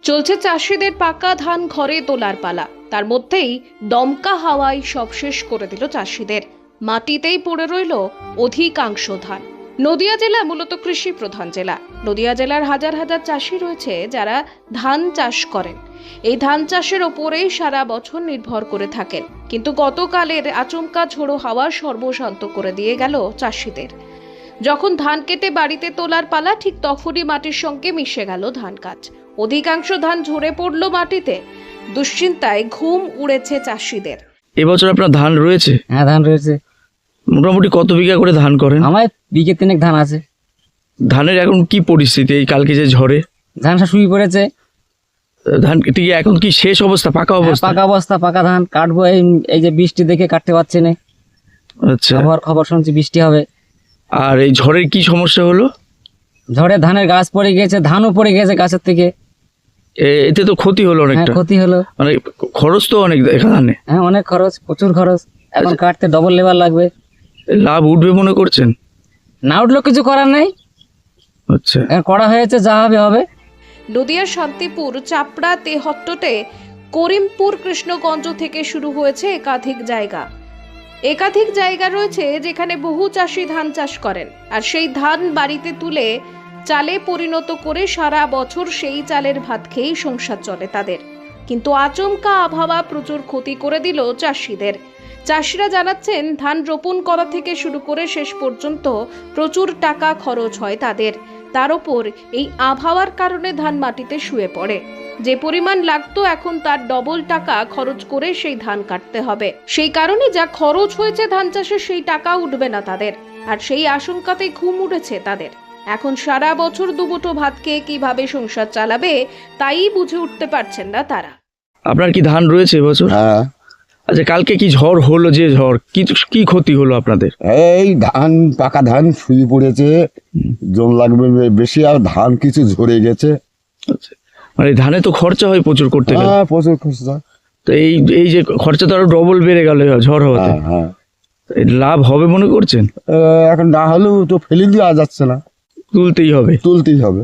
চলছে চাষিদের পাকা ধান ঘরে তোলার পালা। তার মধ্যেই দমকা হাওয়ায় সব শেষ করে দিল চাষিদের। মাটিতেই পড়ে রইল অধিকাংশ ধান। নদিয়া জেলা মূলত কৃষি প্রধান জেলা। নদিয়া জেলার হাজার হাজার চাষি রয়েছে যারা ধান চাষ করেন। এই ধান চাষের ওপরেই সারা বছর নির্ভর করে থাকেন। কিন্তু গতকালের আচমকা ঝোড়ো হাওয়া সর্বশান্ত করে দিয়ে গেল চাষিদের। যখন ধান কেটে বাড়িতে তোলার পালা, ঠিক তখনই মাটির সঙ্গে মিশে গেল ধান গাছ। অধিকাংশ ধান ঝরে পড়ল মাটিতে। দুশ্চিন্তায় ঘুম উড়েছে চাষিদের। এবছর আপনার ধান রয়েছে? হ্যাঁ, ধান রয়েছে। মোটামুটি কত বিঘা করে ধান করেন? আমার বিঘে তিনেক ধান আছে। ধানের এখন কি পরিস্থিতি? এই কালকে যে ঝড়ে ধান সব শুয়ে পড়েছে। ধান ঠিক এখন কি শেষ অবস্থা, পাকা অবস্থা? পাকা অবস্থা, পাকা ধান কাটবো। এই যে বৃষ্টি দেখে কাটতে পারছে না। আচ্ছা, আবহাওয়ার খবর শুনছি বৃষ্টি হবে। আর এই ঝড়ের কি সমস্যা হলো? ঝড়ে ধানের গাছ পড়ে গিয়েছে, ধানও পড়ে গেছে গাছের থেকে। এতে তো ক্ষতি হলো হ্যাঁ, অনেকটা। ক্ষতি হলো। মানে খরচ তো অনেক ধানে। হ্যাঁ, অনেক খরচ, প্রচুর খরচ। এখন কাটতে ডবল লেবার লাগবে। লাভ উঠবে মনে করছেন? না উঠলেও কিছু করার নেই। আচ্ছা, এখন করা হয়েছে, যা হবে হবে। নদিয়ার শান্তিপুর, চাপড়া, তেহট্টতে, করিমপুর, কৃষ্ণগঞ্জ থেকে শুরু হয়েছে একাধিক জায়গা রয়েছে যেখানে বহু চাষি ধান চাষ করেন। আর সেই ধান বাড়িতে তুলে চালে পরিণত করে সারা বছর সেই চালের ভাত খেয়েই সংসার চলে তাদের। কিন্তু আচমকা আবহাওয়া প্রচুর ক্ষতি করে দিল চাষিদের। চাষিরা জানাচ্ছেন, ধান রোপণ করা থেকে শুরু করে শেষ পর্যন্ত প্রচুর টাকা খরচ হয় তাদের। তার উপর এই আবহাওয়ার কারণে ধান মাটিতে শুয়ে পড়ে। যে পরিমাণ লাগতো এখন তার ডবল টাকা খরচ করে সেই ধান কাটতে হবে। সেই কারণে যা খরচ হয়েছে ধান চাষে, সেই টাকা উঠবে না তাদের। আর সেই আশঙ্কাতে ঘুম উঠেছে তাদের। এখন সারা বছর দুমুঠো ভাত খেয়ে কিভাবে সংসার চালাবে তাই বুঝে উঠতে পারছেন না তারা। আপনার কি ধান রয়েছে এবছর? হ্যাঁ, আচ্ছা, কালকে কি ঝড় হলো? যে ঝড় কি ক্ষতি হলো আপনাদের? এই ধান, পাকা ধান শুয়ে পড়েছে, জল লাগবে বেশি, আর ধান কিছু ঝরে গেছে। আচ্ছা, মানে ধানে তো খরচা হয় প্রচুর করতে গেলে। হ্যাঁ, প্রচুর খরচা। তো এই যে খরচা তো আরো ডবল বেড়ে গেল ঝড় হওয়াতে। হ্যাঁ, হ্যাঁ। এই লাভ হবে মনে করছেন? এখন না হলেও তো ফেলে দেওয়া যাচ্ছে না, তুলতেই হবে। তুলতেই হবে।